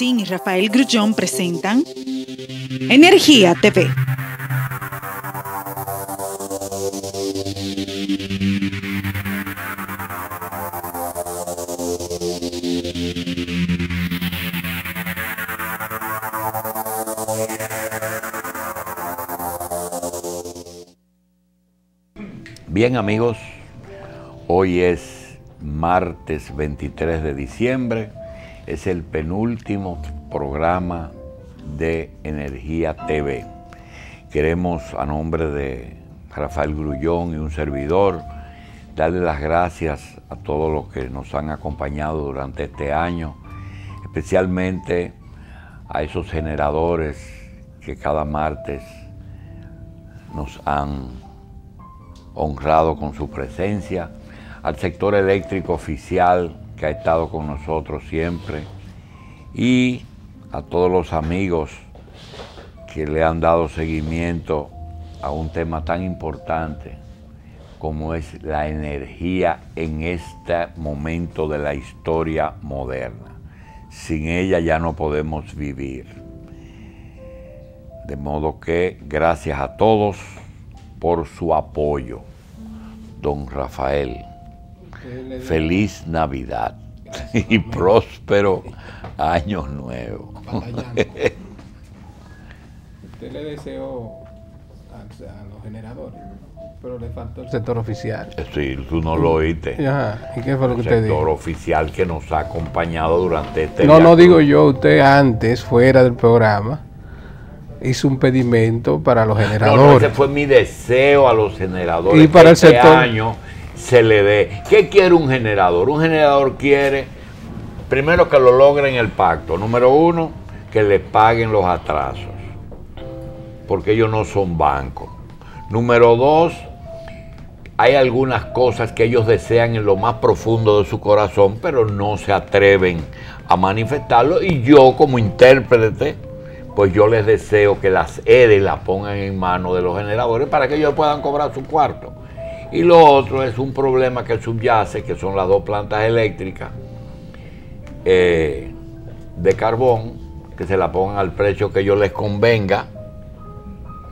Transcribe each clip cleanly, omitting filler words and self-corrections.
Martín y Rafael Grullón presentan Energía TV. Bien, amigos, hoy es martes 23 de diciembre, es el penúltimo programa de Energía TV. Queremos, a nombre de Rafael Grullón y un servidor, darle las gracias a todos los que nos han acompañado durante este año, especialmente a esos generadores que cada martes nos han honrado con su presencia, al sector eléctrico oficial que ha estado con nosotros siempre y a todos los amigos que le han dado seguimiento a un tema tan importante como es la energía en este momento de la historia moderna. Sin ella ya no podemos vivir. De modo que gracias a todos por su apoyo. Don Rafael, feliz Navidad y próspero Año Nuevo. Usted le deseó a los generadores, pero le faltó el sector oficial. Sí, tú no lo oíste. Ajá. ¿Y qué fue lo que usted dijo? El sector oficial que nos ha acompañado durante este No digo yo, usted antes, fuera del programa, hizo un pedimento para los generadores. No, ese fue mi deseo a los generadores. Y para el este sector año se le dé. ¿Qué quiere un generador? Un generador quiere, primero, que lo logren el pacto. Número uno, que le paguen los atrasos, porque ellos no son bancos. Número dos, hay algunas cosas que ellos desean en lo más profundo de su corazón, pero no se atreven a manifestarlo. Y yo, como intérprete, pues yo les deseo que las EDE las pongan en manos de los generadores para que ellos puedan cobrar su cuarto. Y lo otro es un problema que subyace, que son las dos plantas eléctricas de carbón, que se la pongan al precio que ellos les convenga,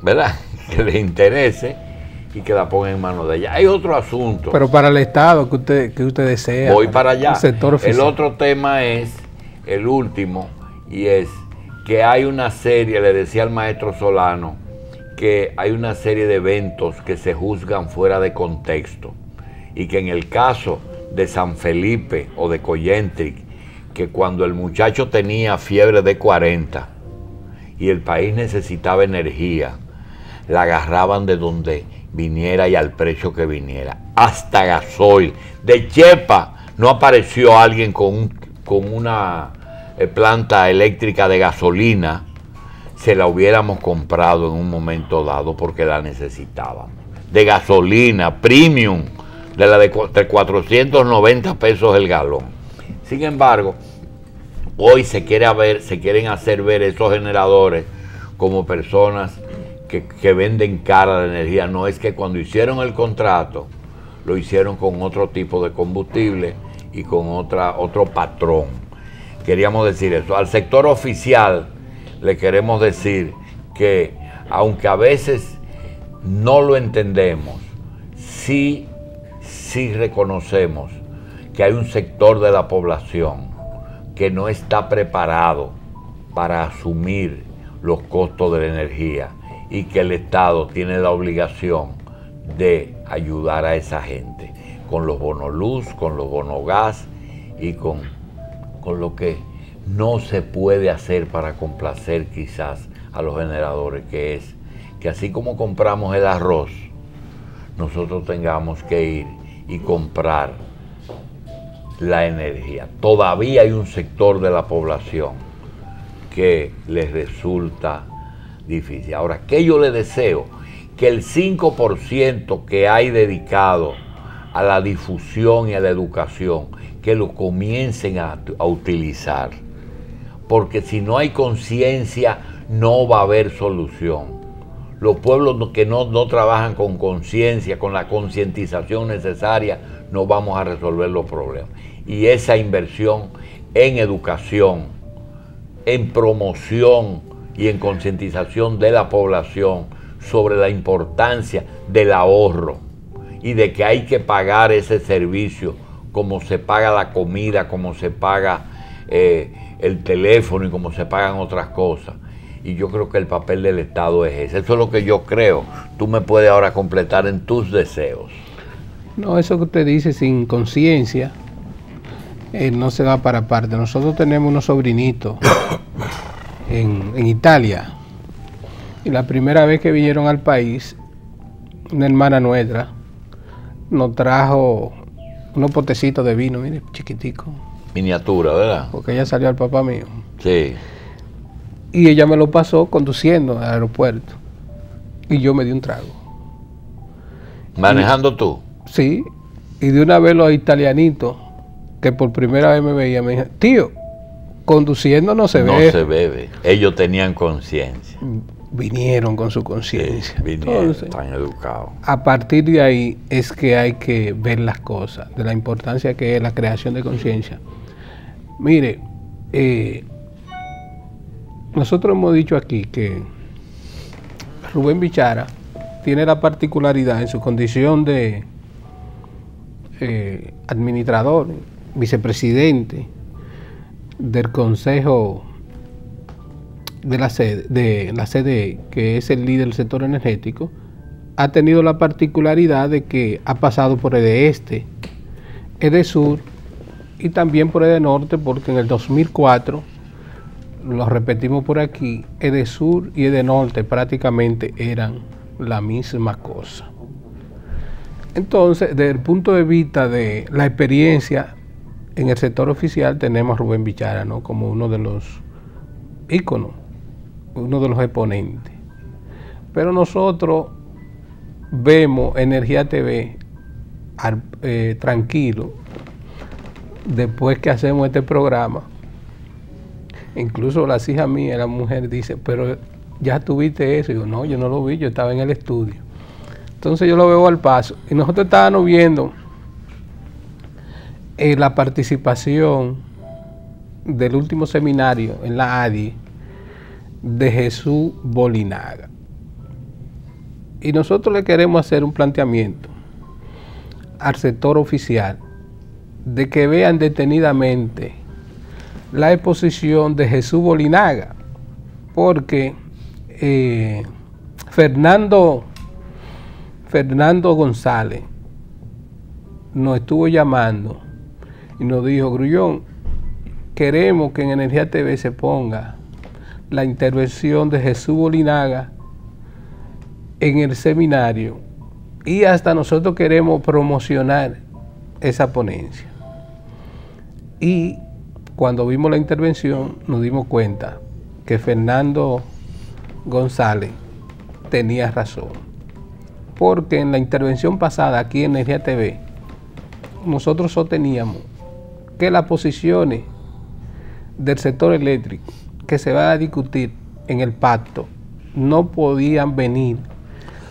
¿verdad? Que les interese y que la pongan en manos de ella. Hay otro asunto. Pero para el Estado que usted desea. Voy para allá. El sector oficial. El otro tema es, el último, y es que hay una serie, le decía al maestro Solano, que hay una serie de eventos que se juzgan fuera de contexto y que en el caso de San Felipe o de Coyentric, que cuando el muchacho tenía fiebre de 40 y el país necesitaba energía, la agarraban de donde viniera y al precio que viniera, hasta gasoil. De Chepa no apareció alguien con una planta eléctrica de gasolina, se la hubiéramos comprado en un momento dado porque la necesitábamos. De gasolina, premium, de la de 490 pesos el galón. Sin embargo, hoy se quieren hacer ver esos generadores como personas que venden cara de energía. No, es que cuando hicieron el contrato, lo hicieron con otro tipo de combustible y con otro patrón. Queríamos decir eso. Al sector oficial le queremos decir que, aunque a veces no lo entendemos, sí reconocemos que hay un sector de la población que no está preparado para asumir los costos de la energía y que el Estado tiene la obligación de ayudar a esa gente con los bonos luz, con los bonos gas y con lo que no se puede hacer para complacer quizás a los generadores, que es que así como compramos el arroz, nosotros tengamos que ir y comprar la energía. Todavía hay un sector de la población que les resulta difícil. Ahora, ¿qué yo le deseo? Que el 5% que hay dedicado a la difusión y a la educación, que lo comiencen a utilizar. Porque si no hay conciencia, no va a haber solución. Los pueblos que no trabajan con conciencia, con la concientización necesaria, no vamos a resolver los problemas. Y esa inversión en educación, en promoción y en concientización de la población sobre la importancia del ahorro y de que hay que pagar ese servicio como se paga la comida, como se paga el teléfono y como se pagan otras cosas. Y yo creo que el papel del Estado es ese. Eso es lo que yo creo. Tú me puedes ahora completar en tus deseos. No, eso que usted dice sin conciencia, no se va para parte. Nosotros tenemos unos sobrinitos en Italia. Y la primera vez que vinieron al país, una hermana nuestra nos trajo unos potecitos de vino, mire, chiquitico. Miniatura, ¿verdad? Porque ella salió al papá mío. Sí. Y ella me lo pasó conduciendo al aeropuerto. Y yo me di un trago. ¿Manejando tú? Sí. Y de una vez los italianitos, que por primera vez me veían, me dijeron, tío, conduciendo no se bebe. No se bebe. Ellos tenían conciencia. Vinieron con su conciencia. Sí, vinieron, entonces, están educados. A partir de ahí es que hay que ver las cosas, de la importancia que es la creación de conciencia. Mire, nosotros hemos dicho aquí que Rubén Bichara tiene la particularidad en su condición de administrador, vicepresidente del Consejo de la CDE, que es el líder del sector energético, ha tenido la particularidad de que ha pasado por EDESTE, EDESUR y también por EDENORTE, porque en el 2004, lo repetimos por aquí, EDESUR y EDENORTE prácticamente eran la misma cosa. Entonces, desde el punto de vista de la experiencia en el sector oficial, tenemos a Rubén Bichara, ¿no?, como uno de los íconos, uno de los exponentes. Pero nosotros vemos Energía TV tranquilo después que hacemos este programa. Incluso las hijas mías, la mujer dice, pero ya tuviste eso. Y yo, no, yo no lo vi, yo estaba en el estudio. Entonces yo lo veo al paso. Y nosotros estábamos viendo la participación del último seminario en la ADI de Jesús Bolinaga. Y nosotros le queremos hacer un planteamiento al sector oficial de que vean detenidamente la exposición de Jesús Bolinaga, porque Fernando González nos estuvo llamando y nos dijo, Grullón, queremos que en Energía TV se ponga la intervención de Jesús Bolinaga en el seminario y hasta nosotros queremos promocionar esa ponencia. Y cuando vimos la intervención nos dimos cuenta que Fernando González tenía razón, porque en la intervención pasada aquí en Energía TV nosotros sosteníamos que las posiciones del sector eléctrico que se va a discutir en el pacto no podían venir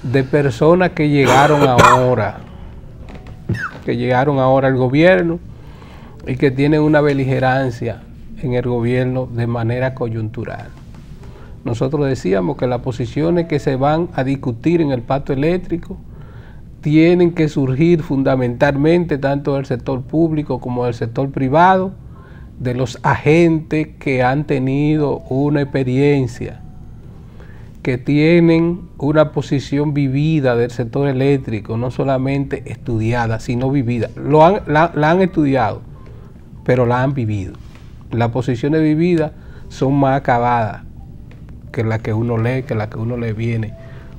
de personas que llegaron ahora al gobierno y que tienen una beligerancia en el gobierno de manera coyuntural. Nosotros decíamos que las posiciones que se van a discutir en el pacto eléctrico tienen que surgir fundamentalmente tanto del sector público como del sector privado, de los agentes que han tenido una experiencia, que tienen una posición vivida del sector eléctrico, no solamente estudiada, sino vivida. La han estudiado, pero la han vivido. Las posiciones vividas son más acabadas que las que uno lee, que las que uno le viene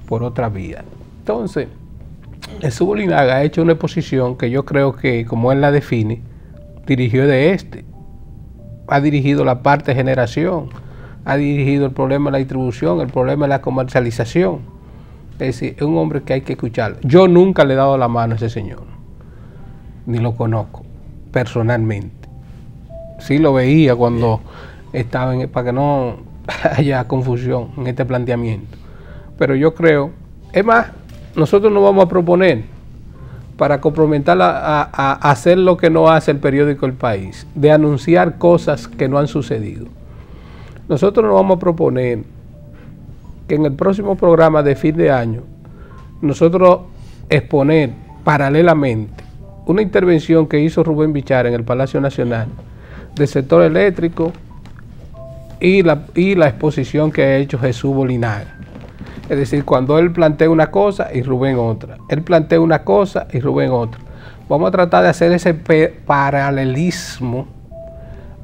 por otra vía. Entonces, Jesús Bolinaga ha hecho una exposición que yo creo que, como él la define, dirigió ha dirigido la parte de generación, ha dirigido el problema de la distribución, el problema de la comercialización. Es decir, es un hombre que hay que escucharlo. Yo nunca le he dado la mano a ese señor, ni lo conozco personalmente. Sí lo veía cuando estaba para que no haya confusión en este planteamiento. Pero yo creo, es más, nosotros nos vamos a proponer para comprometer a hacer lo que no hace el periódico El País, de anunciar cosas que no han sucedido. Nosotros nos vamos a proponer que en el próximo programa de fin de año nosotros exponer paralelamente una intervención que hizo Rubén Bichara en el Palacio Nacional del sector eléctrico y la exposición que ha hecho Jesús Bolinaga. Es decir, cuando él plantea una cosa y Rubén otra, él plantea una cosa y Rubén otra. Vamos a tratar de hacer ese paralelismo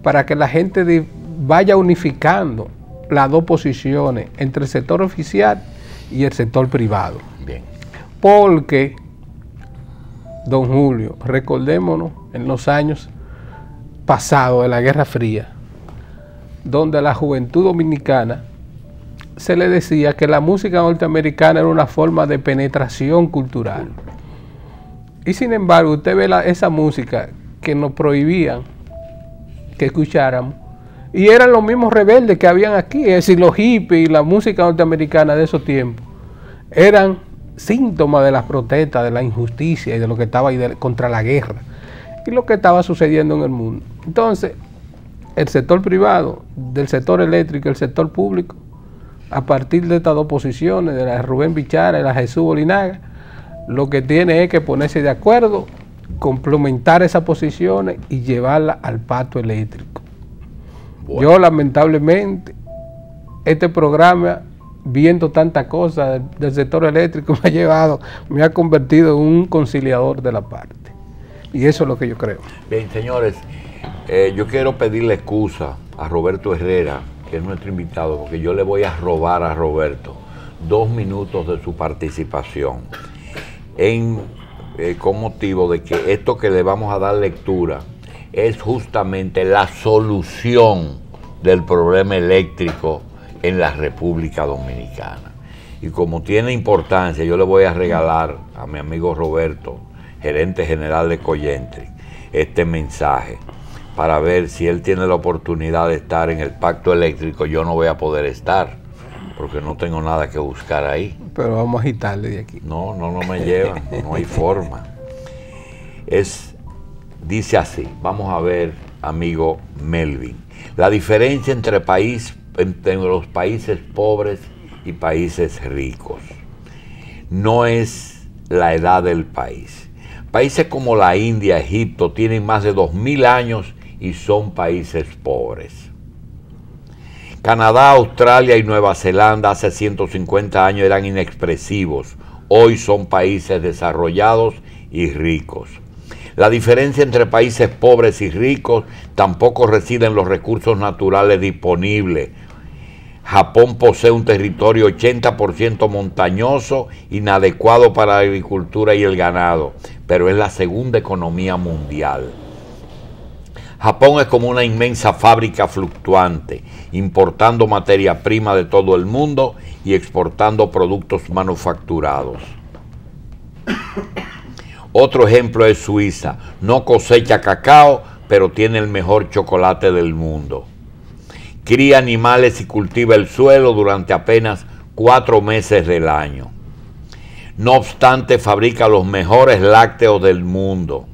para que la gente vaya unificando las dos posiciones entre el sector oficial y el sector privado. Bien. Porque, don Julio, recordémonos en los años pasados de la Guerra Fría, donde a la juventud dominicana se le decía que la música norteamericana era una forma de penetración cultural. Y sin embargo, usted ve esa música que nos prohibían que escucháramos, y eran los mismos rebeldes que habían aquí. Es decir, los hippies y la música norteamericana de esos tiempos eran síntomas de las protestas, de la injusticia y de lo que estaba ahí contra la guerra y lo que estaba sucediendo en el mundo. Entonces, el sector privado, del sector eléctrico y el sector público, a partir de estas dos posiciones, de la de Rubén Bichara y la de Jesús Bolinaga, lo que tiene es que ponerse de acuerdo, complementar esas posiciones y llevarla al pacto eléctrico. Bueno. Yo lamentablemente, este programa, viendo tantas cosas del sector eléctrico, me ha convertido en un conciliador de la parte. Y eso es lo que yo creo. Bien, señores, yo quiero pedirle excusa a Roberto Herrera, que es nuestro invitado, porque yo le voy a robar a Roberto 2 minutos de su participación con motivo de que esto que le vamos a dar lectura es justamente la solución del problema eléctrico en la República Dominicana. Y como tiene importancia, yo le voy a regalar a mi amigo Roberto, gerente general de Coyentric, este mensaje para ver si él tiene la oportunidad de estar en el pacto eléctrico. Yo no voy a poder estar porque no tengo nada que buscar ahí. Pero vamos a agitarle de aquí. No me llevan, no hay forma. Dice así, vamos a ver, amigo Melvin, la diferencia entre los países pobres y países ricos no es la edad del país. Países como la India, Egipto, tienen más de 2000 años y son países pobres. Canadá, Australia y Nueva Zelanda hace 150 años eran inexpresivos. Hoy son países desarrollados y ricos. La diferencia entre países pobres y ricos tampoco reside en los recursos naturales disponibles. Japón posee un territorio 80% montañoso, inadecuado para la agricultura y el ganado, pero es la segunda economía mundial. Japón es como una inmensa fábrica fluctuante, importando materia prima de todo el mundo y exportando productos manufacturados. Otro ejemplo es Suiza. No cosecha cacao, pero tiene el mejor chocolate del mundo. Cría animales y cultiva el suelo durante apenas 4 meses del año. No obstante, fabrica los mejores lácteos del mundo.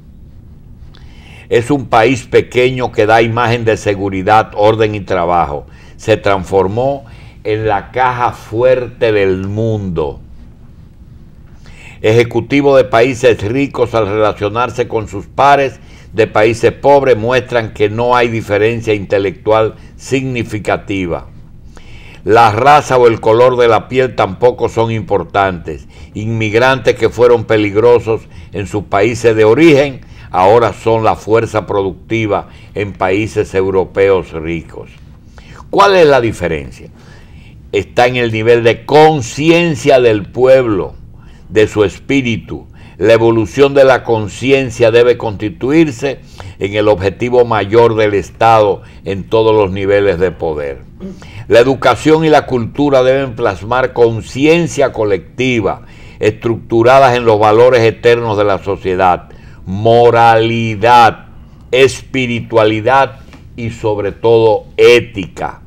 Es un país pequeño que da imagen de seguridad, orden y trabajo. Se transformó en la caja fuerte del mundo. Ejecutivos de países ricos, al relacionarse con sus pares de países pobres, muestran que no hay diferencia intelectual significativa. La raza o el color de la piel tampoco son importantes. Inmigrantes que fueron peligrosos en sus países de origen ahora son la fuerza productiva en países europeos ricos. ¿Cuál es la diferencia? Está en el nivel de conciencia del pueblo, de su espíritu. La evolución de la conciencia debe constituirse en el objetivo mayor del Estado en todos los niveles de poder. La educación y la cultura deben plasmar conciencia colectiva, estructuradas en los valores eternos de la sociedad, moralidad, espiritualidad y sobre todo ética.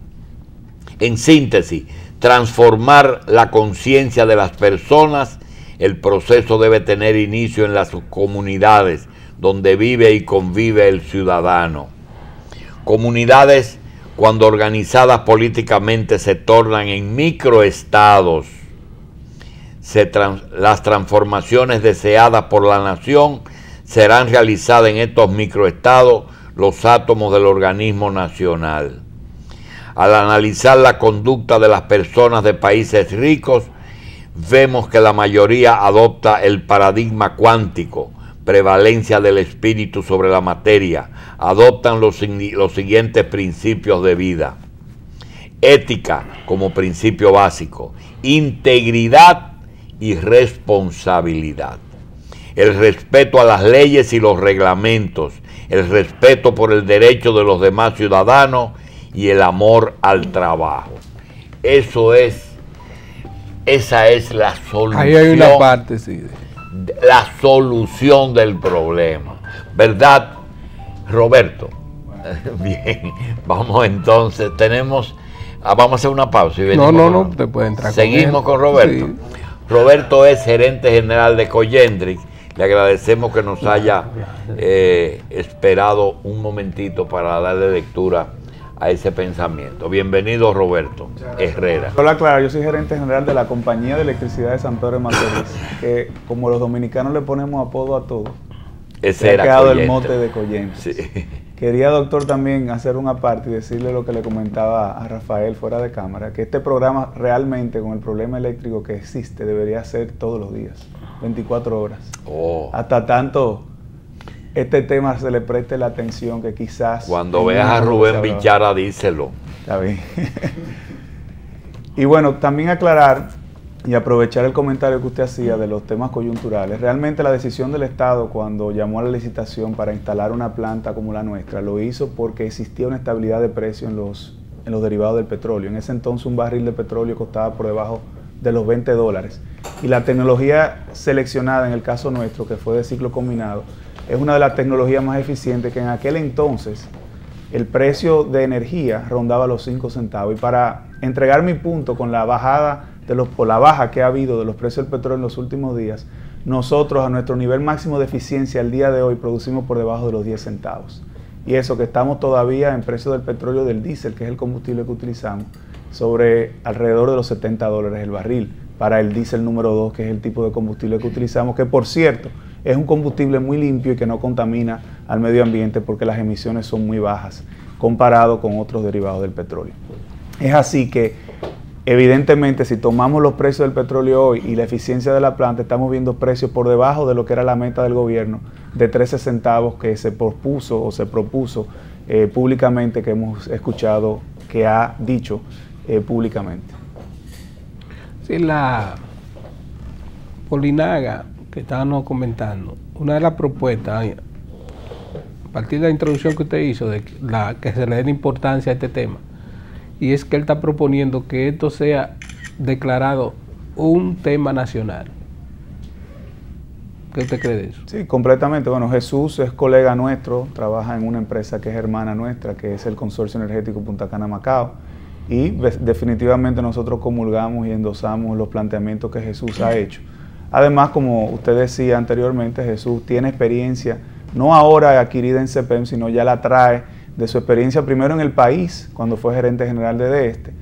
En síntesis, transformar la conciencia de las personas. El proceso debe tener inicio en las comunidades donde vive y convive el ciudadano. Comunidades cuando organizadas políticamente se tornan en microestados, las transformaciones deseadas por la nación serán realizadas en estos microestados, los átomos del organismo nacional. Al analizar la conducta de las personas de países ricos, vemos que la mayoría adopta el paradigma cuántico, prevalencia del espíritu sobre la materia, adoptan los siguientes principios de vida. Ética como principio básico, integridad y responsabilidad. El respeto a las leyes y los reglamentos, el respeto por el derecho de los demás ciudadanos y el amor al trabajo. Esa es la solución. Ahí hay una parte, sí. La solución del problema. ¿Verdad, Roberto? Bien, vamos entonces, vamos a hacer una pausa y venimos. No, te puede entrar. Seguimos con Roberto. Sí. Roberto es gerente general de Cogendric. Le agradecemos que nos haya esperado un momentito para darle lectura a ese pensamiento. Bienvenido, Roberto Herrera. Hola, Clara, yo soy gerente general de la Compañía de Electricidad de San Pedro de Macorís, que como los dominicanos le ponemos apodo a todo, se ha quedado el mote de Cogendric. Sí. Quería, doctor, también hacer una parte y decirle lo que le comentaba a Rafael fuera de cámara, que este programa realmente, con el problema eléctrico que existe, debería ser todos los días, 24 horas. Hasta tanto este tema se le preste la atención que quizás... Cuando veas a Rubén Bichara, díselo. Está bien. Y bueno, también aclarar y aprovechar el comentario que usted hacía de los temas coyunturales. Realmente la decisión del Estado cuando llamó a la licitación para instalar una planta como la nuestra, lo hizo porque existía una estabilidad de precio en los derivados del petróleo. En ese entonces un barril de petróleo costaba por debajo de los $20. Y la tecnología seleccionada en el caso nuestro, que fue de ciclo combinado, es una de las tecnologías más eficientes, que en aquel entonces el precio de energía rondaba los 5 centavos. Y para entregar mi punto con la bajada por la baja que ha habido de los precios del petróleo en los últimos días, nosotros a nuestro nivel máximo de eficiencia al día de hoy producimos por debajo de los 10 centavos. Y eso que estamos todavía en precio del petróleo, del diésel, que es el combustible que utilizamos, sobre alrededor de los $70 el barril, para el diésel número 2, que es el tipo de combustible que utilizamos, que por cierto es un combustible muy limpio y que no contamina al medio ambiente porque las emisiones son muy bajas comparado con otros derivados del petróleo. Es así que evidentemente si tomamos los precios del petróleo hoy y la eficiencia de la planta, estamos viendo precios por debajo de lo que era la meta del gobierno de 13 centavos que se propuso públicamente, que hemos escuchado que ha dicho públicamente. Sí, la Polinaga que estábamos comentando, una de las propuestas, a partir de la introducción que usted hizo, de que se le dé importancia a este tema, y es que él está proponiendo que esto sea declarado un tema nacional. ¿Qué usted cree de eso? Sí, completamente. Bueno, Jesús es colega nuestro, trabaja en una empresa que es hermana nuestra, que es el Consorcio Energético Punta Cana Macao, y definitivamente nosotros comulgamos y endosamos los planteamientos que Jesús ha hecho. Además, como usted decía anteriormente, Jesús tiene experiencia, no ahora adquirida en CEPEM, sino ya la trae de su experiencia primero en el país, cuando fue gerente general de DESTE,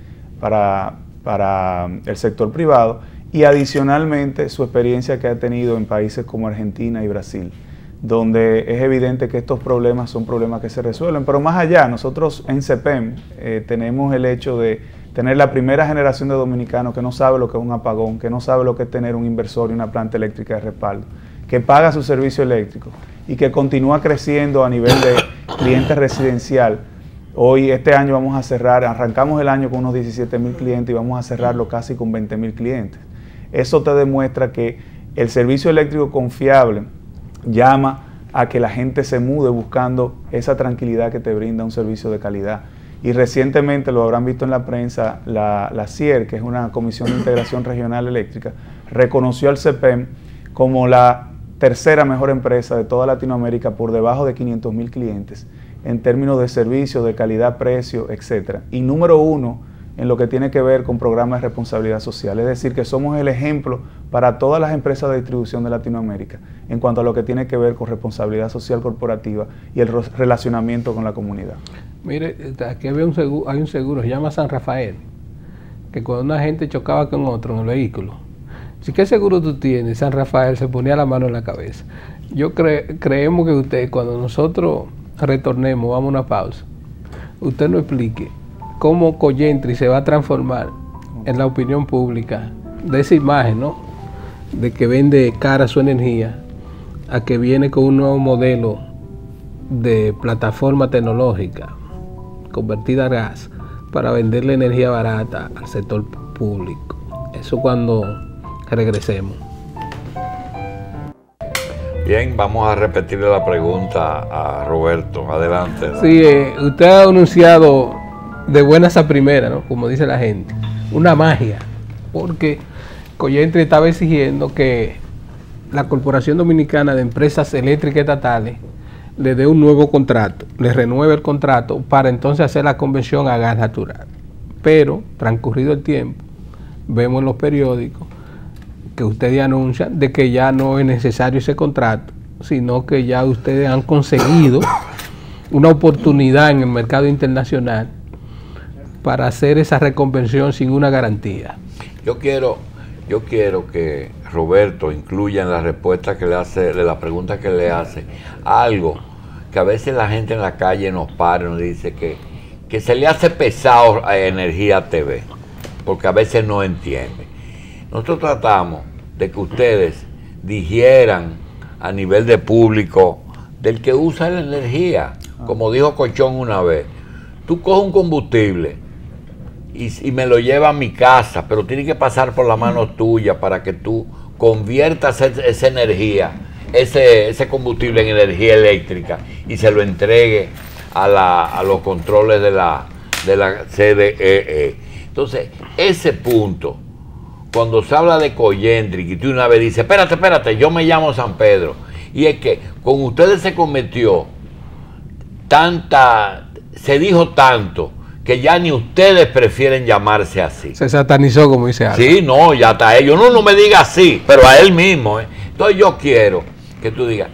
para el sector privado, y adicionalmente su experiencia que ha tenido en países como Argentina y Brasil, donde es evidente que estos problemas son problemas que se resuelven. Pero más allá, nosotros en CEPEM tenemos el hecho de tener la primera generación de dominicanos que no sabe lo que es un apagón, que no sabe lo que es tener un inversor y una planta eléctrica de respaldo, que paga su servicio eléctrico y que continúa creciendo a nivel de cliente residencial. Hoy, este año vamos a cerrar, arrancamos el año con unos 17,000 clientes y vamos a cerrarlo casi con 20,000 clientes. Eso te demuestra que el servicio eléctrico confiable llama a que la gente se mude buscando esa tranquilidad que te brinda un servicio de calidad. Y recientemente, lo habrán visto en la prensa, la CIER, que es una Comisión de Integración Regional Eléctrica, reconoció al CEPEM como la tercera mejor empresa de toda Latinoamérica por debajo de 500,000 clientes en términos de servicio, de calidad, precio, etc. Y número 1 en lo que tiene que ver con programas de responsabilidad social. Es decir, que somos el ejemplo para todas las empresas de distribución de Latinoamérica en cuanto a lo que tiene que ver con responsabilidad social corporativa y el relacionamiento con la comunidad. Mire, aquí había hay un seguro, se llama San Rafael, que cuando una gente chocaba con otro en el vehículo, si ¿qué seguro tú tienes? San Rafael se ponía la mano en la cabeza. Creemos que usted, cuando nosotros retornemos, vamos a una pausa, usted nos explique cómo Coyentri se va a transformar en la opinión pública de esa imagen, ¿no? De que vende cara su energía, a que viene con un nuevo modelo de plataforma tecnológica convertida a gas para venderle energía barata al sector público. Eso cuando regresemos. Bien, vamos a repetirle la pregunta a Roberto. Adelante. Sí, usted ha anunciado de buenas a primeras, ¿no? Como dice la gente, una magia, porque Coyentri estaba exigiendo que la Corporación Dominicana de Empresas Eléctricas Estatales le dé un nuevo contrato, le renueve el contrato para entonces hacer la conversión a gas natural. Pero, transcurrido el tiempo, vemos en los periódicos que ustedes anuncian de que ya no es necesario ese contrato, sino que ya ustedes han conseguido una oportunidad en el mercado internacional para hacer esa reconversión sin una garantía. Yo quiero que Roberto incluya en la respuesta que le hace, de la pregunta que le hace, algo que a veces la gente en la calle nos para y nos dice que se le hace pesado a Energía TV, porque a veces no entiende. Nosotros tratamos de que ustedes digieran a nivel de público del que usa la energía. Como dijo Colchón una vez, tú coges un combustible y me lo lleva a mi casa, pero tiene que pasar por la mano tuya para que tú conviertas esa energía, ese combustible en energía eléctrica y se lo entregue a los controles de la CDEE. Entonces, ese punto, cuando se habla de Coyentri, y tú una vez dices, espérate, yo me llamo San Pedro, y es que con ustedes se cometió se dijo tanto, que ya ni ustedes prefieren llamarse así. Se satanizó, como dice Álvaro. Sí, no, ya está ellos. No me diga así, pero a él mismo. Entonces yo quiero que tú digas,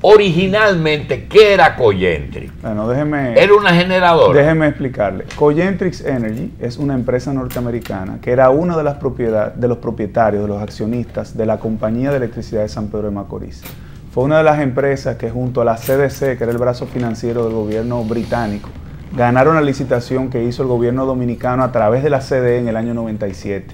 originalmente, ¿qué era Coyentri? Bueno, déjeme... ¿Era una generadora? Déjeme explicarle. Coyentrix Energy es una empresa norteamericana que era uno de los propietarios, de los accionistas de la Compañía de Electricidad de San Pedro de Macorís. Fue una de las empresas que junto a la CDC, que era el brazo financiero del gobierno británico, ganaron la licitación que hizo el gobierno dominicano a través de la CDE en el año 97.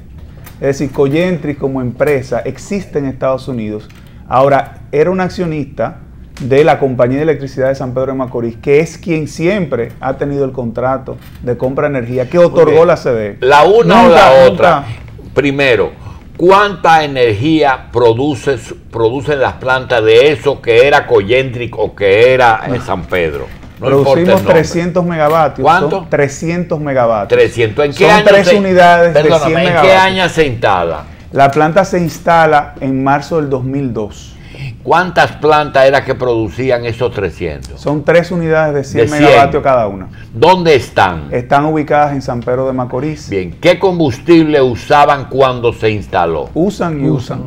Es decir, Coyentri como empresa existe en Estados Unidos. Ahora, era un accionista de la Compañía de Electricidad de San Pedro de Macorís, que es quien siempre ha tenido el contrato de compra de energía que otorgó la CDE. La una o la otra. Primero, ¿cuánta energía producen las plantas de eso que era Coyentri o que era San Pedro? No producimos 300 megavatios. ¿Cuánto? Son 300 megavatios. 300. ¿En qué son año 3 unidades de 100 megavatios. ¿En qué año se instala? La planta se instala en marzo del 2002. ¿Cuántas plantas era que producían esos 300? Son 3 unidades de 100 megavatios cada una. ¿Dónde están? Están ubicadas en San Pedro de Macorís. Bien, ¿qué combustible usaban cuando se instaló? Usaban y usan.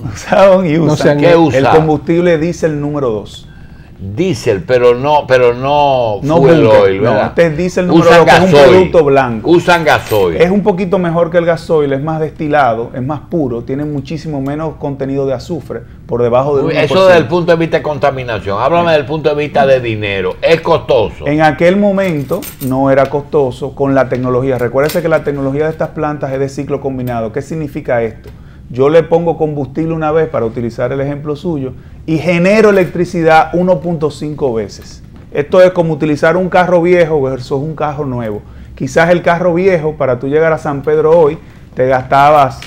¿Qué usan? El combustible diésel número 2. Diésel, pero no fuel oil, ¿verdad? No, este es diésel número 2, que es un producto blanco. Usan gasoil. Es un poquito mejor que el gasoil, es más destilado, es más puro, tiene muchísimo menos contenido de azufre, por debajo del 1%. Eso desde el punto de vista de contaminación. Háblame desde el punto de vista de dinero. ¿Es costoso? En aquel momento no era costoso con la tecnología. Recuérdese que la tecnología de estas plantas es de ciclo combinado. ¿Qué significa esto? Yo le pongo combustible una vez, para utilizar el ejemplo suyo, y genero electricidad 1.5 veces. Esto es como utilizar un carro viejo versus un carro nuevo. Quizás el carro viejo, para tú llegar a San Pedro hoy, te gastabas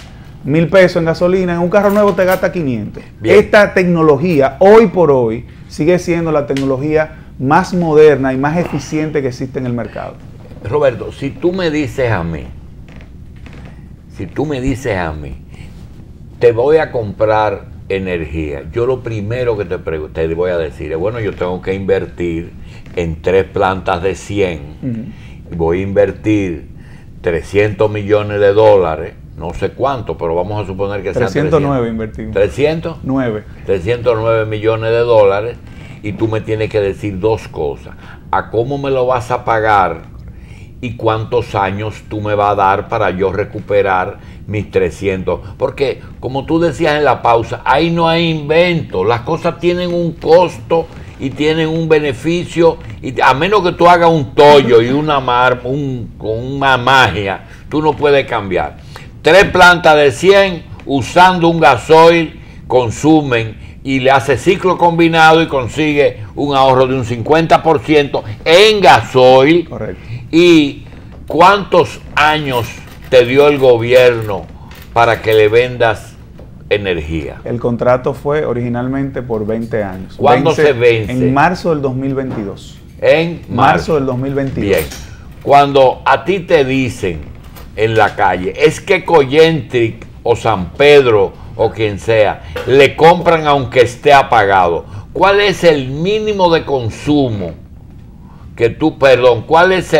1,000 pesos en gasolina, en un carro nuevo te gasta 500. Bien. Esta tecnología, hoy por hoy, sigue siendo la tecnología más moderna y más eficiente que existe en el mercado. Roberto, si tú me dices a mí, te voy a comprar energía, yo lo primero que te voy a decir es, bueno, yo tengo que invertir en 3 plantas de 100, voy a invertir 300 millones de dólares, no sé cuánto, pero vamos a suponer que sean 309 invertimos. ¿300? 9. 309 millones de dólares, y tú me tienes que decir 2 cosas. A cómo me lo vas a pagar ¿y cuántos años tú me vas a dar para yo recuperar mis 300? Porque, como tú decías en la pausa, ahí no hay invento. Las cosas tienen un costo y tienen un beneficio. Y a menos que tú hagas un tollo y con una magia, tú no puedes cambiar. 3 plantas de 100 usando un gasoil consumen y le hace ciclo combinado y consigue un ahorro de un 50% en gasoil. Correcto. ¿Y cuántos años te dio el gobierno para que le vendas energía? El contrato fue originalmente por 20 años. ¿Cuándo se vence? En marzo del 2022. En marzo del 2022. Bien. Cuando a ti te dicen en la calle, es que Coyentric o San Pedro o quien sea, le compran aunque esté apagado, ¿cuál es el mínimo de consumo que tú, cuál es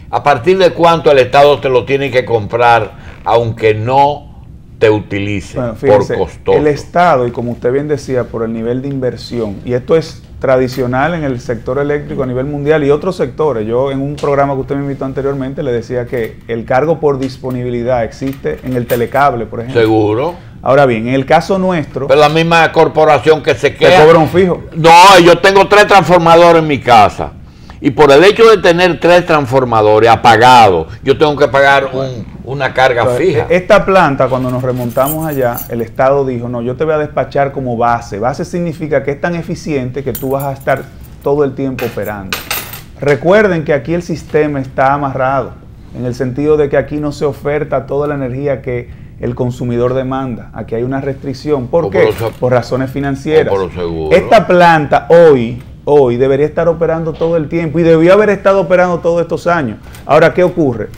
a partir de cuánto el Estado te lo tiene que comprar aunque no te utilice? Bueno, fíjense, por costoso? El Estado, y como usted bien decía, por el nivel de inversión, y esto es tradicional en el sector eléctrico a nivel mundial y otros sectores. Yo en un programa que usted me invitó anteriormente le decía que el cargo por disponibilidad existe en el telecable, por ejemplo. ¿Seguro? Ahora bien, en el caso nuestro... Pero la misma corporación que se queda... ¿Te cobra un fijo? No, yo tengo 3 transformadores en mi casa. Y por el hecho de tener 3 transformadores apagados, yo tengo que pagar una carga fija. Esta planta, cuando nos remontamos allá, el Estado dijo, no, yo te voy a despachar como base. Base significa que es tan eficiente que tú vas a estar todo el tiempo operando. Recuerden que aquí el sistema está amarrado, en el sentido de que aquí no se oferta toda la energía que el consumidor demanda. Aquí hay una restricción. ¿Por qué? Por razones financieras. Esta planta hoy debería estar operando todo el tiempo y debió haber estado operando todos estos años. Ahora, ¿qué ocurre?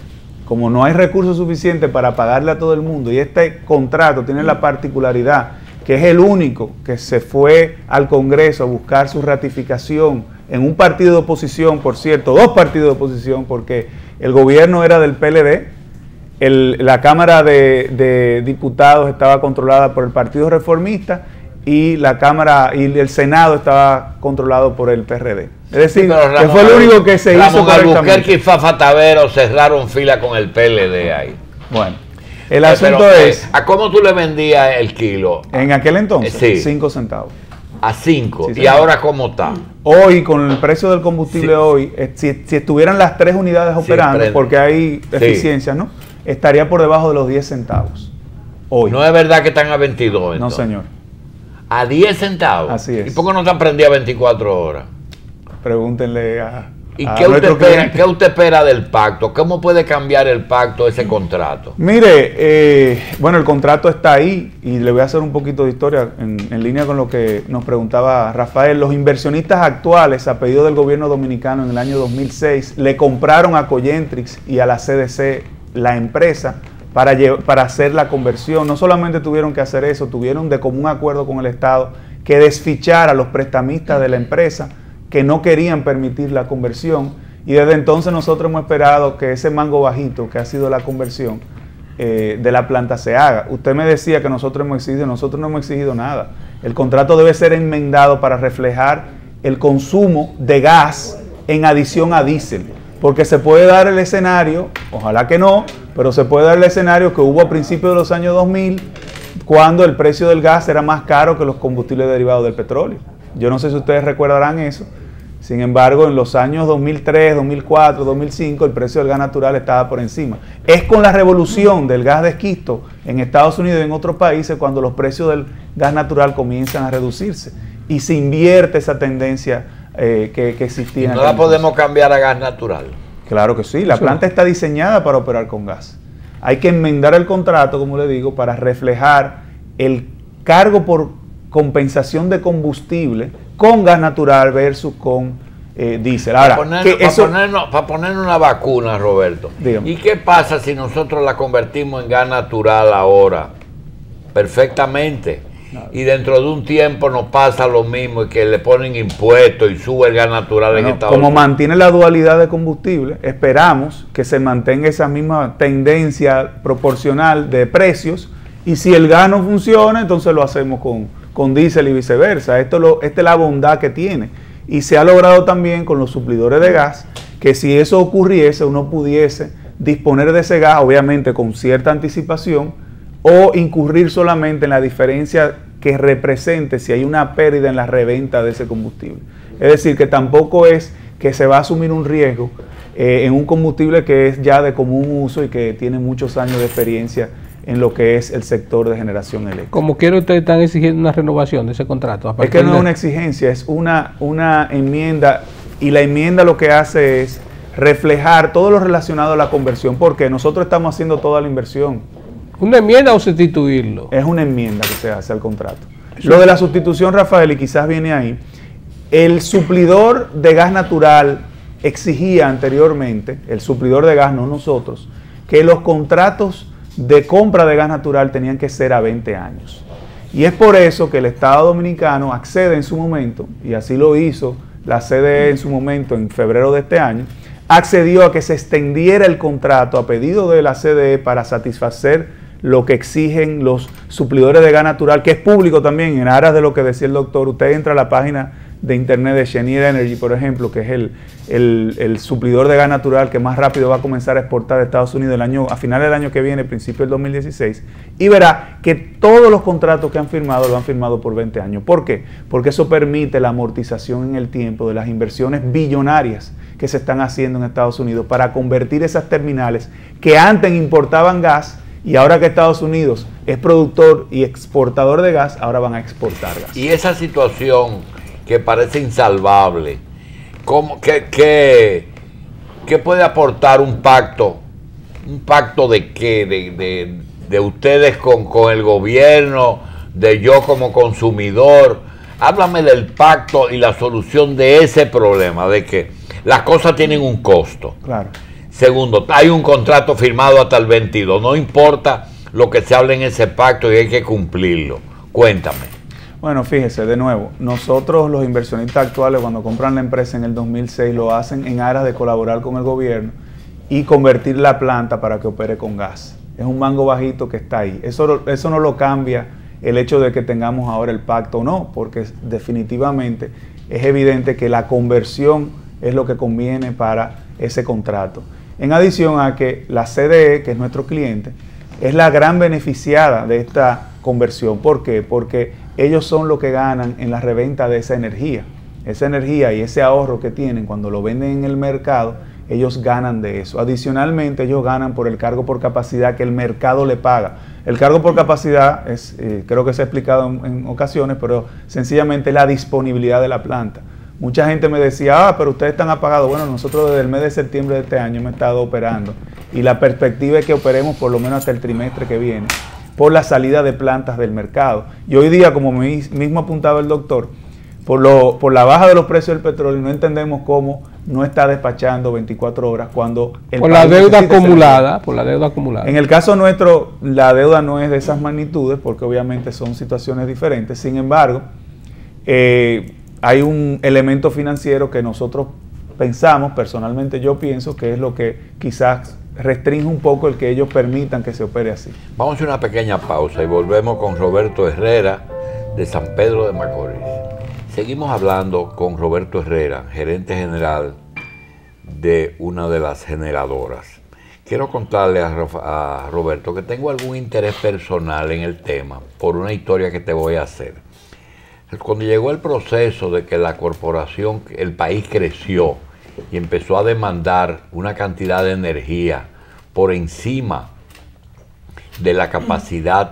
Como no hay recursos suficientes para pagarle a todo el mundo y este contrato tiene la particularidad que es el único que se fue al Congreso a buscar su ratificación en un partido de oposición, por cierto, 2 partidos de oposición, porque el gobierno era del PLD, la Cámara de Diputados estaba controlada por el Partido Reformista y la Cámara y el Senado estaba controlado por el PRD. Es decir, sí, que fue el único que se hizo correctamente. Albuquerque y Fafa Tavero cerraron fila con el PLD ahí. Bueno, el asunto es... ¿A cómo tú le vendías el kilo? En aquel entonces, sí. 5 centavos. A 5. Sí, ¿Y ahora cómo está? Hoy, con el precio del combustible hoy, si estuvieran las 3 unidades operando, porque hay eficiencia, ¿no? Estaría por debajo de los 10 centavos. Hoy. No es verdad que están a 22. Entonces. No, señor. ¿A 10 centavos? Así es. ¿Y por qué no te aprendía a 24 horas? Pregúntenle ¿Y qué usted espera del pacto? ¿Cómo puede cambiar el pacto, ese contrato? Mire, bueno, el contrato está ahí y le voy a hacer un poquito de historia en línea con lo que nos preguntaba Rafael. Los inversionistas actuales, a pedido del gobierno dominicano en el año 2006, le compraron a Coyentrix y a la CDC la empresa para hacer la conversión. No solamente tuvieron que hacer eso, tuvieron de común acuerdo con el Estado que desfichar a los prestamistas de la empresa que no querían permitir la conversión, y desde entonces nosotros hemos esperado que ese mango bajito que ha sido la conversión de la planta se haga. Usted me decía que nosotros no hemos exigido nada. El contrato debe ser enmendado para reflejar el consumo de gas en adición a diésel, porque se puede dar el escenario, ojalá que no, pero se puede dar el escenario que hubo a principios de los años 2000, cuando el precio del gas era más caro que los combustibles derivados del petróleo. Yo no sé si ustedes recordarán eso. Sin embargo, en los años 2003, 2004, 2005, el precio del gas natural estaba por encima. Es con la revolución del gas de esquisto en Estados Unidos y en otros países cuando los precios del gas natural comienzan a reducirse y se invierte esa tendencia que existía. ¿Y no la podemos cambiar a gas natural? Claro que sí. La planta está diseñada para operar con gas. Hay que enmendar el contrato, como le digo, para reflejar el cargo por compensación de combustible con gas natural versus con diésel. Ahora, para ponernos una vacuna, Roberto. Dígame. ¿Y qué pasa si nosotros la convertimos en gas natural ahora? Perfectamente. Y dentro de un tiempo nos pasa lo mismo y que le ponen impuestos y sube el gas natural en Estados Unidos. Como mantiene la dualidad de combustible, esperamos que se mantenga esa misma tendencia proporcional de precios, y si el gas no funciona, entonces lo hacemos con diésel y viceversa. Esta es la bondad que tiene. Y se ha logrado también con los suplidores de gas que si eso ocurriese, uno pudiese disponer de ese gas, obviamente con cierta anticipación, o incurrir solamente en la diferencia que represente si hay una pérdida en la reventa de ese combustible. Es decir, que tampoco es que se va a asumir un riesgo en un combustible que es ya de común uso y que tiene muchos años de experiencia en lo que es el sector de generación eléctrica. Como quiera, ustedes están exigiendo una renovación de ese contrato. Es que no es una exigencia, es una enmienda, y la enmienda lo que hace es reflejar todo lo relacionado a la conversión, porque nosotros estamos haciendo toda la inversión. ¿Una enmienda o sustituirlo? Es una enmienda que se hace al contrato. Lo de la sustitución, Rafael, y quizás viene ahí, el suplidor de gas natural exigía anteriormente, el suplidor de gas, no nosotros, que los contratos de compra de gas natural tenían que ser a 20 años. Y es por eso que el Estado Dominicano accede en su momento, y así lo hizo la CDE en su momento en febrero de este año, accedió a que se extendiera el contrato a pedido de la CDE para satisfacer lo que exigen los suplidores de gas natural, que es público también, en aras de lo que decía el doctor. Usted entra a la página de internet de Cheniere Energy, por ejemplo, que es el suplidor de gas natural que más rápido va a comenzar a exportar a Estados Unidos a finales del año que viene, principio del 2016, y verá que todos los contratos que han firmado lo han firmado por 20 años. ¿Por qué? Porque eso permite la amortización en el tiempo de las inversiones billonarias que se están haciendo en Estados Unidos para convertir esas terminales que antes importaban gas, y ahora que Estados Unidos es productor y exportador de gas, ahora van a exportar gas. Y esa situación que parece insalvable, ¿qué puede aportar un pacto? ¿Un pacto de qué? De ustedes con el gobierno, de yo como consumidor. Háblame del pacto y la solución de ese problema, de que las cosas tienen un costo. Claro. Segundo, hay un contrato firmado hasta el 22. No importa lo que se hable en ese pacto y hay que cumplirlo. Cuéntame. Bueno, fíjese, de nuevo, nosotros los inversionistas actuales cuando compran la empresa en el 2006 lo hacen en aras de colaborar con el gobierno y convertir la planta para que opere con gas. Es un mango bajito que está ahí. Eso no lo cambia el hecho de que tengamos ahora el pacto o no, porque definitivamente es evidente que la conversión es lo que conviene para ese contrato. En adición a que la CDE, que es nuestro cliente, es la gran beneficiada de esta conversión. ¿Por qué? Porque ellos son los que ganan en la reventa de esa energía. Esa energía y ese ahorro que tienen cuando lo venden en el mercado, ellos ganan de eso. Adicionalmente, ellos ganan por el cargo por capacidad que el mercado le paga. El cargo por capacidad es, creo que se ha explicado en ocasiones, pero sencillamente es la disponibilidad de la planta. Mucha gente me decía, pero ustedes están apagados. Bueno, nosotros desde el mes de septiembre de este año hemos estado operando y la perspectiva es que operemos por lo menos hasta el trimestre que viene por la salida de plantas del mercado. Y hoy día, como mismo apuntaba el doctor, por la baja de los precios del petróleo, no entendemos cómo no está despachando 24 horas cuando el por la deuda acumulada, por la deuda acumulada. En el caso nuestro, la deuda no es de esas magnitudes porque obviamente son situaciones diferentes. Sin embargo, hay un elemento financiero que nosotros pensamos, personalmente yo pienso que es lo que quizás restringe un poco el que ellos permitan que se opere así. Vamos a hacer una pequeña pausa y volvemos con Roberto Herrera de San Pedro de Macorís. Seguimos hablando con Roberto Herrera, gerente general de una de las generadoras. Quiero contarle a Roberto que tengo algún interés personal en el tema por una historia que te voy a hacer. Cuando llegó el proceso de que la corporación, el país creció y empezó a demandar una cantidad de energía por encima de la capacidad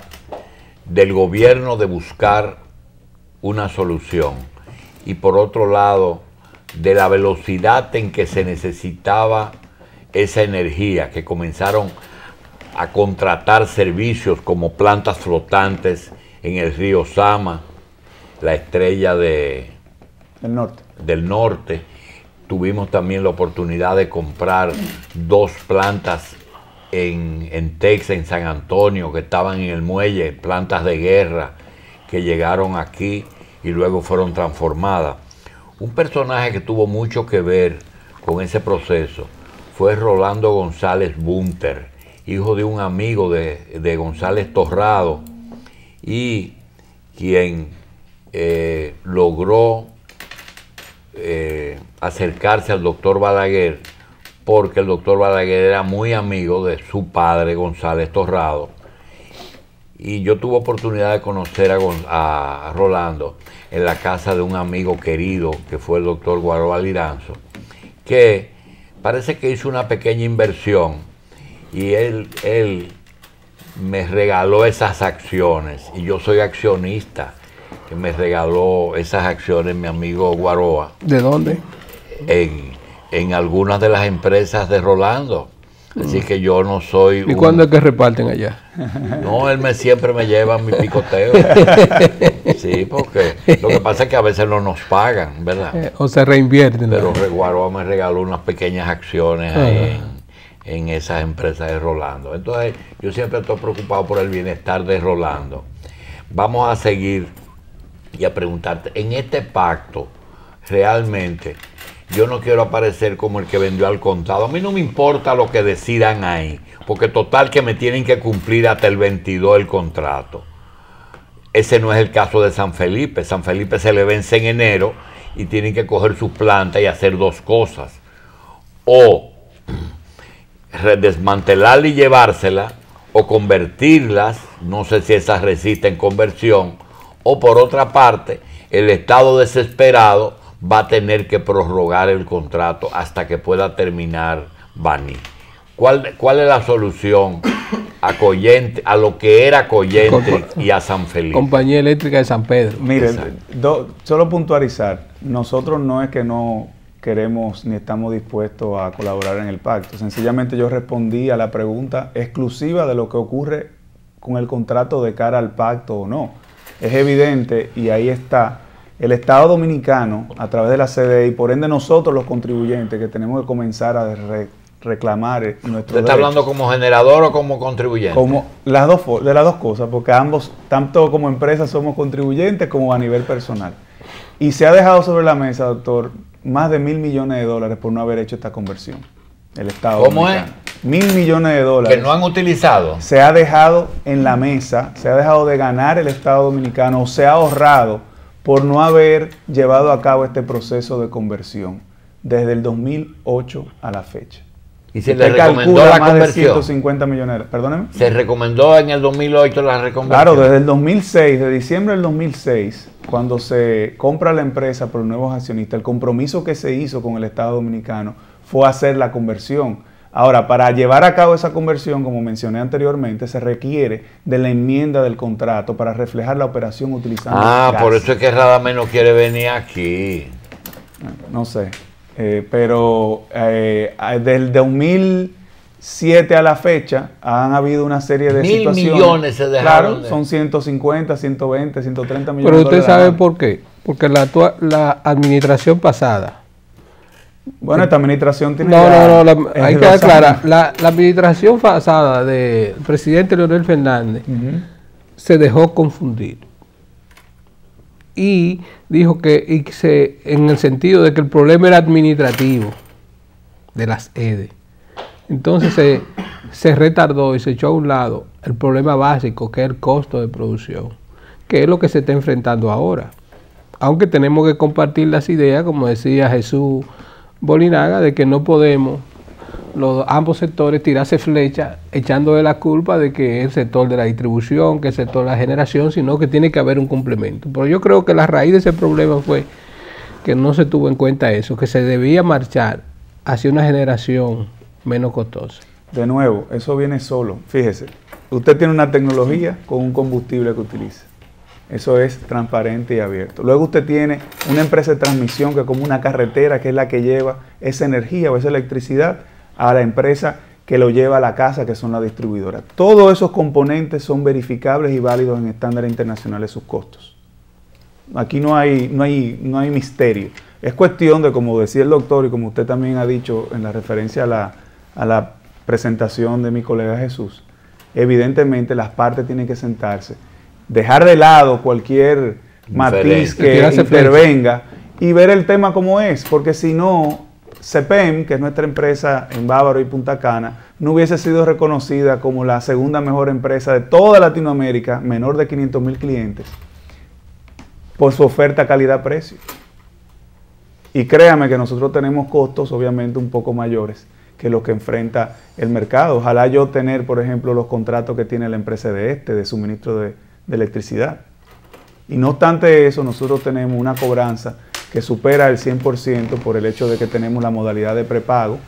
del gobierno de buscar una solución y por otro lado de la velocidad en que se necesitaba esa energía, que comenzaron a contratar servicios como plantas flotantes en el río Sama, la Estrella del Norte. Tuvimos también la oportunidad de comprar 2 plantas en Texas, en San Antonio, que estaban en el muelle, plantas de guerra que llegaron aquí y luego fueron transformadas. Un personaje que tuvo mucho que ver con ese proceso fue Rolando González Bunter, hijo de un amigo de González Torrado, y quien logró acercarse al doctor Balaguer porque el doctor Balaguer era muy amigo de su padre, González Torrado, y yo tuve oportunidad de conocer a Rolando en la casa de un amigo querido, que fue el doctor Guaroa Liranzo, que parece que hizo una pequeña inversión, y él me regaló esas acciones, y yo soy accionista, que me regaló esas acciones mi amigo Guaroa. ¿De dónde? En algunas de las empresas de Rolando. Así que yo no soy... ¿Y cuándo es que reparten allá? No, él siempre me lleva mi picoteo. Sí, porque lo que pasa es que a veces no nos pagan, ¿verdad? O se reinvierten. Pero Guaroa me regaló unas pequeñas acciones ahí en esas empresas de Rolando. Entonces, yo siempre estoy preocupado por el bienestar de Rolando. Vamos a seguir y a preguntarte, en este pacto, realmente... Yo no quiero aparecer como el que vendió al contado. A mí no me importa lo que decidan ahí, porque total que me tienen que cumplir hasta el 22 el contrato. Ese no es el caso de San Felipe. San Felipe se le vence en enero y tienen que coger su planta y hacer dos cosas. O desmantelarla y llevársela, o convertirlas, no sé si esas resisten conversión, o por otra parte, el Estado desesperado va a tener que prorrogar el contrato hasta que pueda terminar Baní. ¿Cuál es la solución a lo que era Coyentre y a San Felipe? Compañía Eléctrica de San Pedro. Mire, solo puntualizar, nosotros no es que no queremos ni estamos dispuestos a colaborar en el pacto. Sencillamente yo respondí a la pregunta exclusiva de lo que ocurre con el contrato de cara al pacto o no. Es evidente, y ahí está, el Estado Dominicano, a través de la CDE, y por ende nosotros los contribuyentes, que tenemos que comenzar a reclamar nuestros ¿Usted está hablando como generador o como contribuyente? Como de las dos cosas, porque ambos, tanto como empresa somos contribuyentes como a nivel personal. Y se ha dejado sobre la mesa, doctor, más de $1.000 millones por no haber hecho esta conversión. El Estado Dominicano. ¿Cómo es? $1.000 millones. Que no han utilizado. Se ha dejado en la mesa, se ha dejado de ganar el Estado Dominicano, o se ha ahorrado por no haber llevado a cabo este proceso de conversión desde el 2008 a la fecha. ¿Y se le recomendó la más conversión? De 150 millones. Perdóneme. ¿Se recomendó en el 2008 la reconversión? Claro, desde el 2006, de diciembre del 2006, cuando se compra la empresa por los nuevos accionistas, el compromiso que se hizo con el Estado Dominicano fue hacer la conversión. Ahora, para llevar a cabo esa conversión, como mencioné anteriormente, se requiere de la enmienda del contrato para reflejar la operación utilizando gas. Por eso es que Radamés no quiere venir aquí. No sé, pero desde el 2007 a la fecha han habido una serie de situaciones. 1.000 millones se dejaron. Claro, son 150, 120, 130 millones Pero de usted dólares. sabe por qué. Porque la administración pasada... Bueno, esta administración tiene... hay que aclarar. La administración pasada del presidente Leonel Fernández se dejó confundir. Y dijo que en el sentido de que el problema era administrativo de las EDE. Entonces se retardó y se echó a un lado el problema básico, que es el costo de producción, que es lo que se está enfrentando ahora. Aunque tenemos que compartir las ideas, como decía Jesús Bolinaga, de que no podemos ambos sectores tirarse flecha echándole la culpa de que es el sector de la distribución, que es el sector de la generación, sino que tiene que haber un complemento. Pero yo creo que la raíz de ese problema fue que no se tuvo en cuenta eso, que se debía marchar hacia una generación menos costosa. De nuevo, eso viene solo. Fíjese, usted tiene una tecnología con un combustible que utiliza. Eso es transparente y abierto. Luego usted tiene una empresa de transmisión que es como una carretera, que es la que lleva esa energía o esa electricidad a la empresa que lo lleva a la casa, que son las distribuidoras. Todos esos componentes son verificables y válidos en estándares internacionales sus costos. Aquí no hay misterio. Es cuestión de, como decía el doctor y como usted también ha dicho en la referencia a la presentación de mi colega Jesús, evidentemente las partes tienen que sentarse, dejar de lado cualquier matiz que intervenga y ver el tema como es, porque si no, CEPEM, que es nuestra empresa en Bávaro y Punta Cana, no hubiese sido reconocida como la segunda mejor empresa de toda Latinoamérica, menor de 500,000 clientes, por su oferta calidad-precio. Y créame que nosotros tenemos costos obviamente un poco mayores que lo que enfrenta el mercado. Ojalá yo tener, por ejemplo, los contratos que tiene la empresa de suministro de electricidad. Y no obstante eso, nosotros tenemos una cobranza que supera el 100% por el hecho de que tenemos la modalidad de prepago.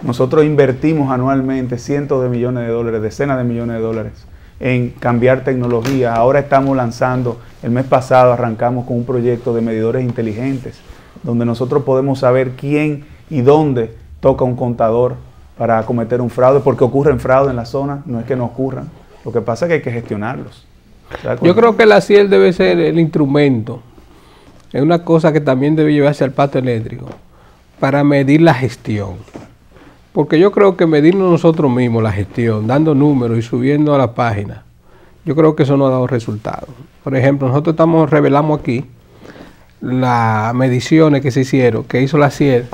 Nosotros invertimos anualmente cientos de millones de dólares, decenas de millones de dólares en cambiar tecnología. Ahora estamos lanzando, el mes pasado arrancamos con un proyecto de medidores inteligentes, donde nosotros podemos saber quién y dónde toca un contador para cometer un fraude, porque ocurren fraudes en la zona, no es que no ocurran. Lo que pasa es que hay que gestionarlos. Yo creo que la CIEL debe ser el instrumento, es una cosa que también debe llevarse al pacto eléctrico, para medir la gestión. Porque yo creo que medirnos nosotros mismos la gestión, dando números y subiendo a la página, yo creo que eso no ha dado resultados. Por ejemplo, nosotros revelamos aquí las mediciones que se hicieron, que hizo la CIEL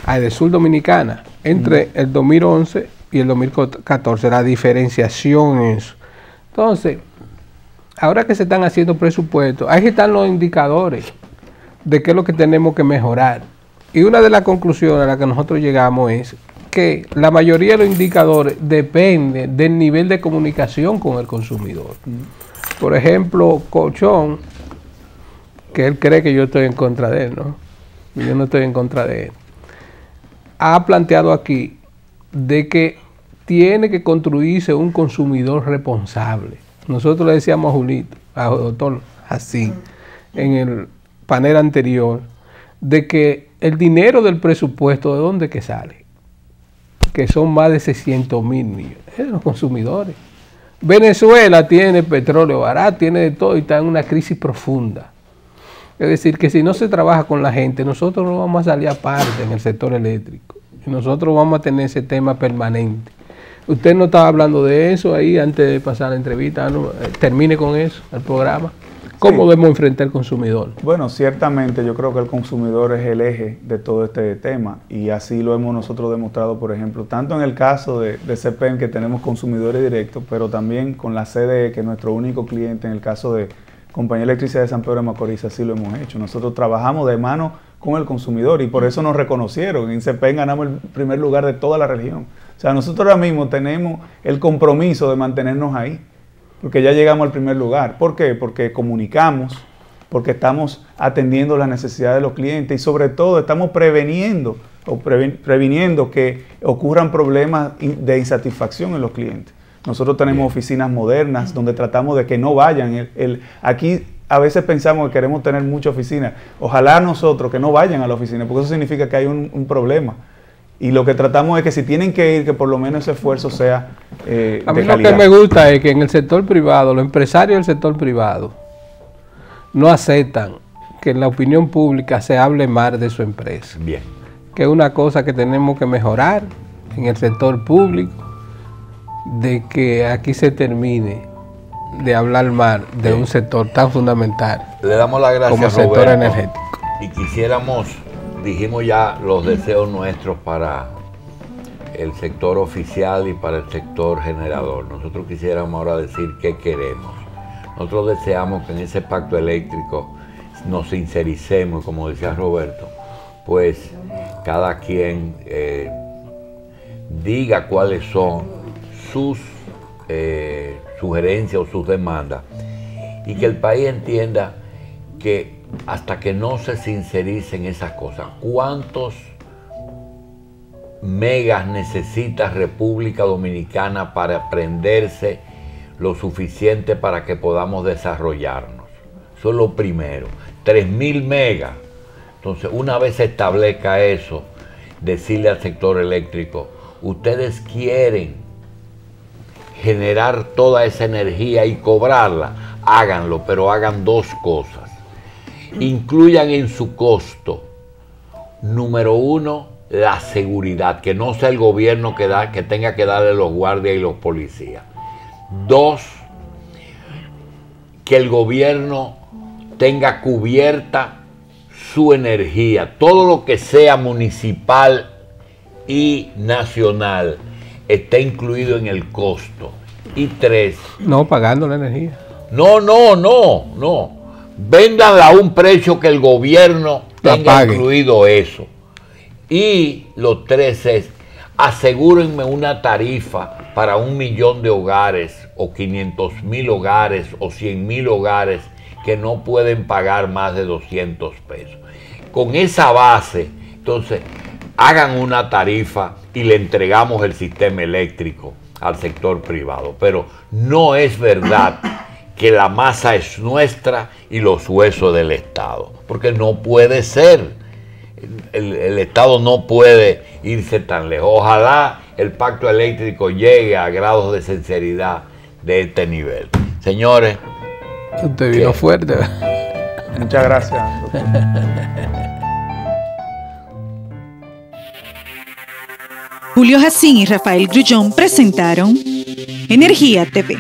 a Edesur Dominicana, entre el 2011 y el 2014, la diferenciación en eso. Entonces, ahora que se están haciendo presupuestos, ahí están los indicadores de qué es lo que tenemos que mejorar. Y una de las conclusiones a las que nosotros llegamos es que la mayoría de los indicadores depende del nivel de comunicación con el consumidor. Por ejemplo, Colchón, que él cree que yo estoy en contra de él, ¿no? Yo no estoy en contra de él. Ha planteado aquí de que tiene que construirse un consumidor responsable. Nosotros le decíamos a Julito, a doctor, así, en el panel anterior, de que el dinero del presupuesto, ¿de dónde que sale? Que son más de 600 mil millones. Es de los consumidores. Venezuela tiene petróleo barato, tiene de todo y está en una crisis profunda. Es decir, que si no se trabaja con la gente, nosotros no vamos a salir aparte en el sector eléctrico. Y nosotros vamos a tener ese tema permanente. Usted no estaba hablando de eso ahí antes de pasar la entrevista. ¿No? Termine con eso, el programa. ¿Cómo debemos enfrentar al consumidor? Bueno, ciertamente yo creo que el consumidor es el eje de todo este tema y así lo hemos nosotros demostrado, por ejemplo, tanto en el caso de CPEM, que tenemos consumidores directos, pero también con la CDE, que es nuestro único cliente. En el caso de Compañía de Electricidad de San Pedro de Macorís, así lo hemos hecho. Nosotros trabajamos de mano con el consumidor y por eso nos reconocieron. En CPEM ganamos el primer lugar de toda la región. O sea, nosotros ahora mismo tenemos el compromiso de mantenernos ahí, porque ya llegamos al primer lugar. ¿Por qué? Porque comunicamos, porque estamos atendiendo las necesidades de los clientes y sobre todo estamos previniendo que ocurran problemas de insatisfacción en los clientes. Nosotros tenemos oficinas modernas donde tratamos de que no vayan. Aquí a veces pensamos que queremos tener muchas oficinas. Ojalá nosotros que no vayan a la oficina, porque eso significa que hay un problema. Y lo que tratamos es que si tienen que ir, que por lo menos ese esfuerzo sea de calidad. A mí lo que me gusta es que en el sector privado, los empresarios del sector privado no aceptan que en la opinión pública se hable mal de su empresa. Bien. Que es una cosa que tenemos que mejorar en el sector público, de que aquí se termine de hablar mal de un sector tan fundamental. Le damos las gracias, como el sector Roberto, energético. Y quisiéramos, dijimos ya los deseos nuestros para el sector oficial y para el sector generador. Nosotros quisiéramos ahora decir qué queremos. Nosotros deseamos que en ese pacto eléctrico nos sincericemos, como decía Roberto, pues cada quien diga cuáles son sus sugerencias o sus demandas y que el país entienda que hasta que no se sincericen esas cosas, ¿cuántos megas necesita República Dominicana para prenderse lo suficiente para que podamos desarrollarnos? Eso es lo primero. 3.000 megas. Entonces, una vez se establezca eso, decirle al sector eléctrico, ustedes quieren generar toda esa energía y cobrarla, háganlo, pero hagan dos cosas. Incluyan en su costo, número uno, la seguridad, que no sea el gobierno que tenga que darle los guardias y los policías. Dos, que el gobierno tenga cubierta su energía, todo lo que sea municipal y nacional está incluido en el costo. Y tres, no pagando la energía. No. Véndanla a un precio que el gobierno tenga incluido eso. Y lo tres es asegúrenme una tarifa para 1 millón de hogares, o 500,000 hogares, o 100,000 hogares que no pueden pagar más de 200 pesos. Con esa base, entonces, hagan una tarifa y le entregamos el sistema eléctrico al sector privado. Pero no es verdad que la masa es nuestra y los huesos del Estado, porque no puede ser. El Estado no puede irse tan lejos. Ojalá el pacto eléctrico llegue a grados de sinceridad de este nivel. Señores, usted vino fuerte. Muchas gracias, doctor. Julio Jacín y Rafael Grullón presentaron Energía TV.